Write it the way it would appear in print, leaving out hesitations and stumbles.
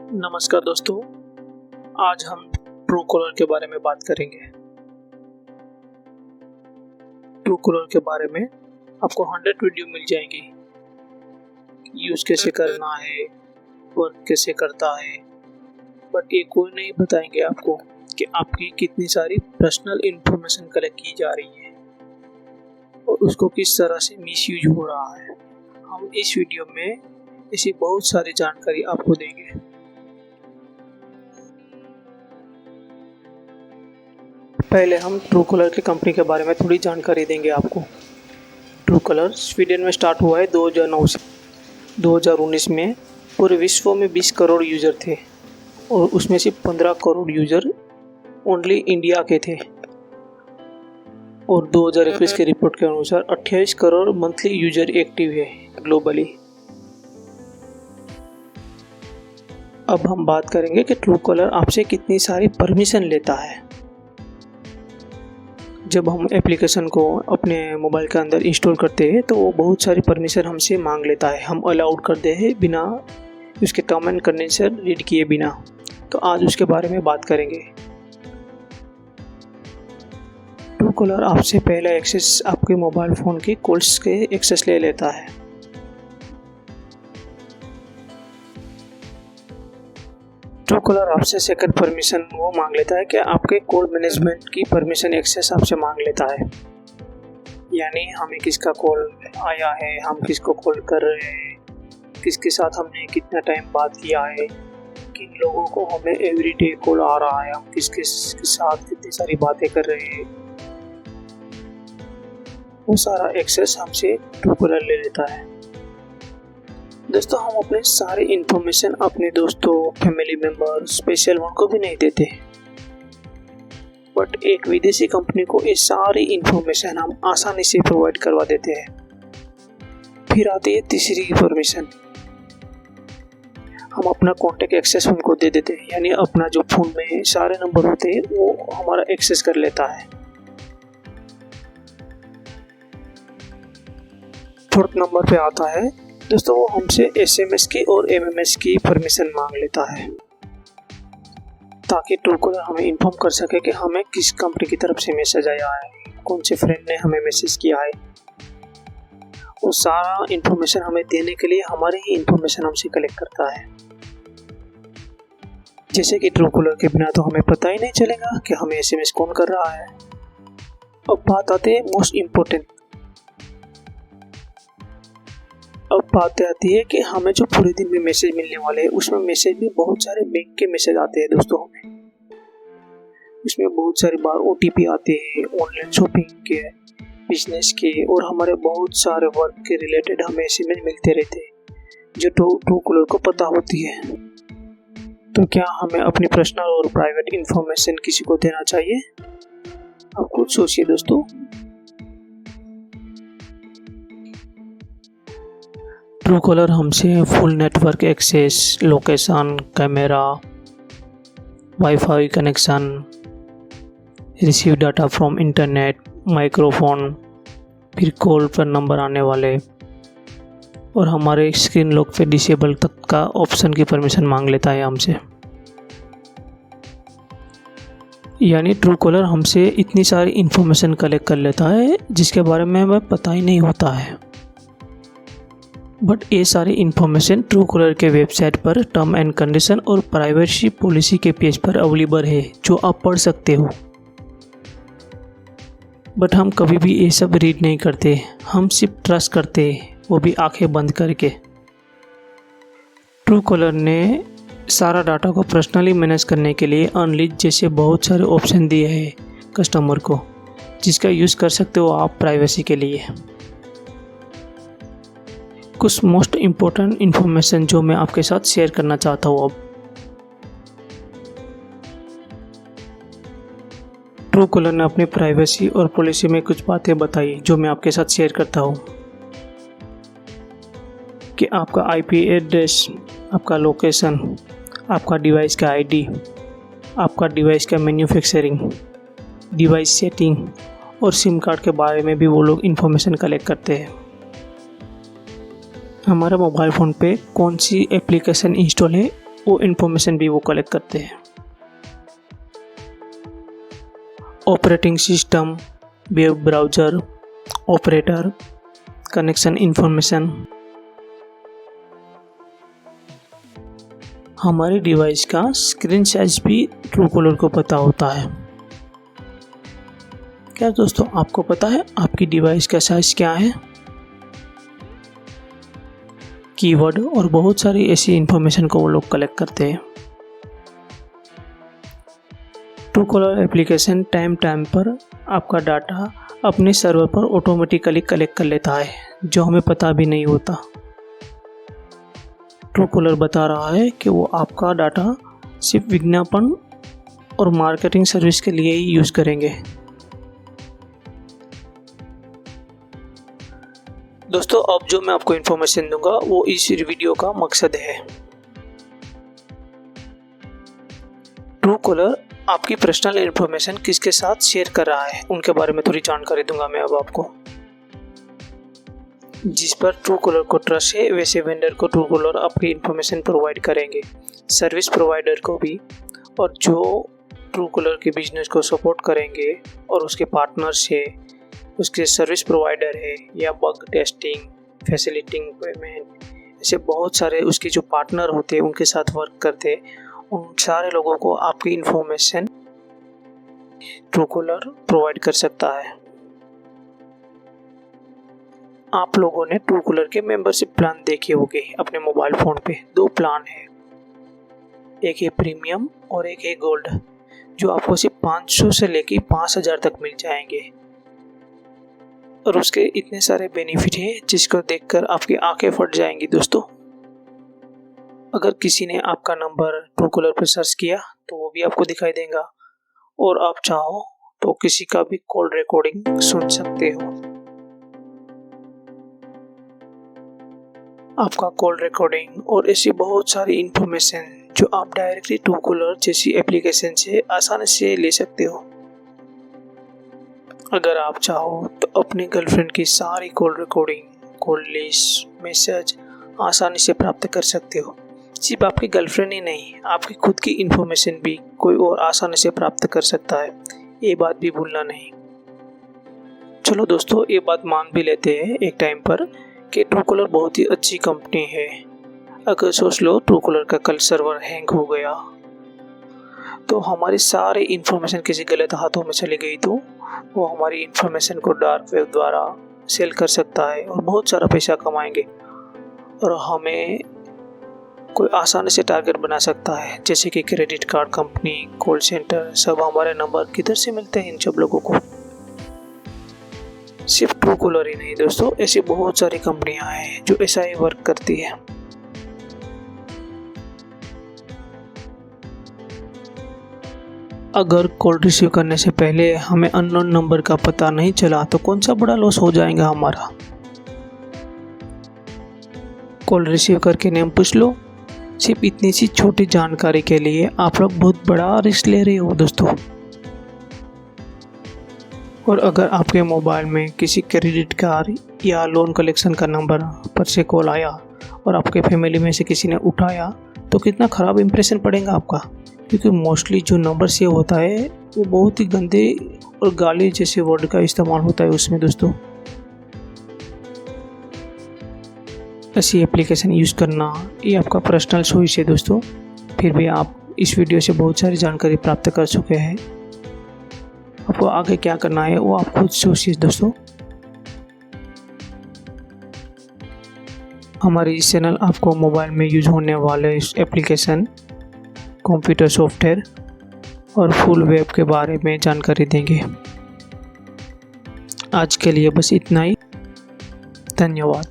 नमस्कार दोस्तों, आज हम ट्रूकॉलर के बारे में बात करेंगे। ट्रूकॉलर के बारे में आपको 100 वीडियो मिल जाएंगी। यूज़ कैसे करना है, वर्क कैसे करता है, बट ये कोई नहीं बताएंगे आपको कि आपकी कितनी सारी पर्सनल इंफॉर्मेशन कलेक्ट की जा रही है और उसको किस तरह से मिसयूज हो रहा है। हम इस वीडियो में ऐसी बहुत सारी जानकारी आपको देंगे। पहले हम ट्रूकॉलर की कंपनी के बारे में थोड़ी जानकारी देंगे आपको। ट्रूकॉलर स्वीडन में स्टार्ट हुआ है 2009 से। 2019 में पूरे विश्व में 20 करोड़ यूज़र थे और उसमें से 15 करोड़ यूज़र ओनली इंडिया के थे। और 2021 के रिपोर्ट के अनुसार 28 करोड़ मंथली यूज़र एक्टिव है ग्लोबली। अब हम बात करेंगे कि ट्रूकॉलर आपसे कितनी सारी परमिशन लेता है। जब हम एप्लीकेशन को अपने मोबाइल के अंदर इंस्टॉल करते हैं तो वो बहुत सारी परमिशन हमसे मांग लेता है। हम अलाउड करते हैं बिना उसके टर्म एंड कंडीशन रीड किए बिना। तो आज उसके बारे में बात करेंगे। ट्रूकॉलर आपसे पहला एक्सेस आपके मोबाइल फ़ोन की कॉल्स के एक्सेस ले लेता है। ट्रूकॉलर आपसे सेकंड परमिशन वो मांग लेता है कि आपके कॉल मैनेजमेंट की परमिशन एक्सेस आपसे मांग लेता है। यानी हमें किसका कॉल आया है, हम किसको कॉल कर रहे हैं, किसके साथ हमने कितना टाइम बात किया है, किन लोगों को हमें एवरीडे कॉल आ रहा है, हम किसके साथ कितनी सारी बातें कर रहे हैं, वो सारा एक्सेस हमसे ट्रूकॉलर ले लेता है। दोस्तों, हम अपने सारे इन्फॉर्मेशन अपने दोस्तों, फैमिली मेम्बर, स्पेशल वन को भी नहीं देते, बट एक विदेशी कंपनी को ये सारी इन्फॉर्मेशन हम आसानी से प्रोवाइड करवा देते हैं। फिर आती है तीसरी परमिशन, हम अपना कॉन्टेक्ट एक्सेस उनको दे देते हैं। यानी अपना जो फ़ोन में सारे नंबर होते हैं वो हमारा एक्सेस कर लेता है। फोर्थ नंबर पे आता है दोस्तों, वो हमसे SMS की और MMS की परमिशन मांग लेता है ताकि ट्रूकॉलर हमें इन्फॉर्म कर सके कि हमें किस कंपनी की तरफ से मैसेज आया है, कौन से फ्रेंड ने हमें मैसेज किया है। वो सारा इन्फॉर्मेशन हमें देने के लिए हमारी ही इन्फॉर्मेशन हमसे कलेक्ट करता है। जैसे कि ट्रूकॉलर के बिना तो हमें पता ही नहीं चलेगा कि हमें SMS कौन कर रहा है। अब बात आती है मोस्ट इम्पोर्टेंट। अब बात आती है कि हमें जो पूरे दिन में मैसेज मिलने वाले हैं उसमें मैसेज भी बहुत सारे बैंक के मैसेज आते हैं दोस्तों। हमें उसमें बहुत सारी बार OTP आते हैं, ऑनलाइन शॉपिंग के, बिजनेस के और हमारे बहुत सारे वर्क के रिलेटेड हमें SMS मिलते रहते हैं जो ट्रूकॉलर को पता होती है। तो क्या हमें अपनी पर्सनल और प्राइवेट इंफॉर्मेशन किसी को देना चाहिए? आप खुद सोचिए दोस्तों। ट्रूकॉलर हमसे full network access, location, camera, WiFi connection, receive data from internet, microphone, फिर कॉल पर नंबर आने वाले और हमारे स्क्रीन लॉक पे डिसेबल तक का ऑप्शन की परमिशन मांग लेता है हमसे। यानी ट्रूकॉलर हमसे इतनी सारी इन्फॉर्मेशन कलेक्ट कर लेता है जिसके बारे में हमें पता ही नहीं होता है। बट ये सारी इन्फॉर्मेशन ट्रूकॉलर के वेबसाइट पर टर्म एंड कंडीशन और प्राइवेसी पॉलिसी के पेज पर अवेलेबल है जो आप पढ़ सकते हो। बट हम कभी भी ये सब रीड नहीं करते, हम सिर्फ ट्रस्ट करते हैं, वो भी आंखें बंद करके। ट्रूकॉलर ने सारा डाटा को पर्सनली मैनेज करने के लिए अनलिस्ट जैसे बहुत सारे ऑप्शन दिए हैं कस्टमर को, जिसका यूज़ कर सकते हो आप प्राइवेसी के लिए। कुछ मोस्ट इम्पोर्टेंट इन्फॉर्मेशन जो मैं आपके साथ शेयर करना चाहता हूँ। अब ट्रूकॉलर ने अपनी प्राइवेसी और पॉलिसी में कुछ बातें बताई जो मैं आपके साथ शेयर करता हूँ कि आपका IP एड्रेस, आपका लोकेशन, आपका डिवाइस का ID, आपका डिवाइस का मैन्युफैक्चरिंग, डिवाइस सेटिंग और सिम कार्ड के बारे में भी वो लोग इन्फॉर्मेशन कलेक्ट करते हैं। हमारे मोबाइल फ़ोन पे कौन सी एप्लीकेशन इंस्टॉल है वो इंफॉर्मेशन भी वो कलेक्ट करते हैं। Operating system, web browser, operator, connection information. हमारे डिवाइस का स्क्रीन साइज भी ट्रूकॉलर को पता होता है। क्या दोस्तों आपको पता है आपकी डिवाइस का साइज क्या है? कीवर्ड और बहुत सारी ऐसी इंफॉर्मेशन को वो लोग कलेक्ट करते हैं। ट्रूकॉलर एप्लीकेशन टाइम पर आपका डाटा अपने सर्वर पर ऑटोमेटिकली कलेक्ट कर लेता है, जो हमें पता भी नहीं होता। ट्रूकॉलर बता रहा है कि वो आपका डाटा सिर्फ विज्ञापन और मार्केटिंग सर्विस के लिए ही यूज़ करेंगे। दोस्तों अब जो मैं आपको इन्फॉर्मेशन दूंगा वो इस वीडियो का मकसद है। ट्रूकॉलर आपकी पर्सनल इन्फॉर्मेशन किसके साथ शेयर कर रहा है उनके बारे में थोड़ी जानकारी दूंगा मैं अब आपको। जिस पर ट्रूकॉलर को ट्रस्ट है वैसे वेंडर को ट्रूकॉलर आपकी इन्फॉर्मेशन प्रोवाइड करेंगे, सर्विस प्रोवाइडर को भी, और जो ट्रूकॉलर के बिजनेस को सपोर्ट करेंगे और उसके पार्टनर्स है, उसके सर्विस प्रोवाइडर है या बग टेस्टिंग, फैसिलिटिंग पेमेंट, ऐसे बहुत सारे उसके जो पार्टनर होते हैं उनके साथ वर्क करते हैं, उन सारे लोगों को आपकी इन्फॉर्मेशन ट्रूकॉलर प्रोवाइड कर सकता है। आप लोगों ने ट्रूकॉलर के मेंबरशिप प्लान देखे होंगे अपने मोबाइल फ़ोन पे। 2 प्लान है, एक है प्रीमियम और एक है गोल्ड, जो आपको सिर्फ 500 से लेके 5000 तक मिल जाएंगे। और उसके इतने सारे बेनिफिट हैं जिसको देखकर आपकी आंखें फट जाएंगी दोस्तों। अगर किसी ने आपका नंबर ट्रूकॉलर पर सर्च किया तो वो भी आपको दिखाई देगा, और आप चाहो तो किसी का भी कॉल रिकॉर्डिंग सुन सकते हो। आपका कॉल रिकॉर्डिंग और ऐसी बहुत सारी इंफॉर्मेशन जो आप डायरेक्टली ट्रूकॉलर जैसी एप्लीकेशन से आसानी से ले सकते हो। अगर आप चाहो तो अपनी गर्लफ्रेंड की सारी call recording, call list, message आसानी से प्राप्त कर सकते हो। सिर्फ आपकी गर्लफ्रेंड ही नहीं, आपकी खुद की इंफॉर्मेशन भी कोई और आसानी से प्राप्त कर सकता है, ये बात भी भूलना नहीं। चलो दोस्तों ये बात मान भी लेते हैं एक टाइम पर कि ट्रूकॉलर बहुत ही अच्छी कंपनी है। अगर सोच लो ट्रूकॉलर का कल सर्वर हैंग हो गया तो हमारी सारी इंफॉर्मेशन किसी गलत हाथों में चली गई तो वो हमारी इंफॉर्मेशन को डार्क वेब द्वारा सेल कर सकता है और बहुत सारा पैसा कमाएंगे, और हमें कोई आसानी से टारगेट बना सकता है, जैसे कि credit card company, call centre, सब हमारे नंबर किधर से मिलते हैं इन सब लोगों को। सिर्फ ट्रूकॉलर ही नहीं दोस्तों, ऐसी बहुत सारी कंपनियां हैं जो ऐसा ही वर्क करती है। अगर कॉल रिसीव करने से पहले हमें अननोन नंबर का पता नहीं चला तो कौन सा बड़ा लॉस हो जाएगा हमारा। कॉल रिसीव करके नेम पूछ लो। सिर्फ इतनी सी छोटी जानकारी के लिए आप लोग बहुत बड़ा रिस्क ले रहे हो दोस्तों। और अगर आपके मोबाइल में किसी क्रेडिट कार्ड या लोन कलेक्शन का नंबर पर से कॉल आया और आपके फैमिली में से किसी ने उठाया तो कितना ख़राब इंप्रेशन पड़ेगा आपका, क्योंकि मोस्टली जो नंबर सेव होता है वो बहुत ही गंदे और गाली जैसे वर्ड का इस्तेमाल होता है उसमें दोस्तों। ऐसी एप्लीकेशन यूज़ करना ये आपका पर्सनल चॉइस है दोस्तों। फिर भी आप इस वीडियो से बहुत सारी जानकारी प्राप्त कर चुके हैं। आपको आगे क्या करना है वो आप खुद सोचिए दोस्तों। हमारी इस चैनल आपको मोबाइल में यूज होने वाले एप्लीकेशन, कंप्यूटर सॉफ्टवेयर और फुल वेब के बारे में जानकारी देंगे। आज के लिए बस इतना ही। धन्यवाद।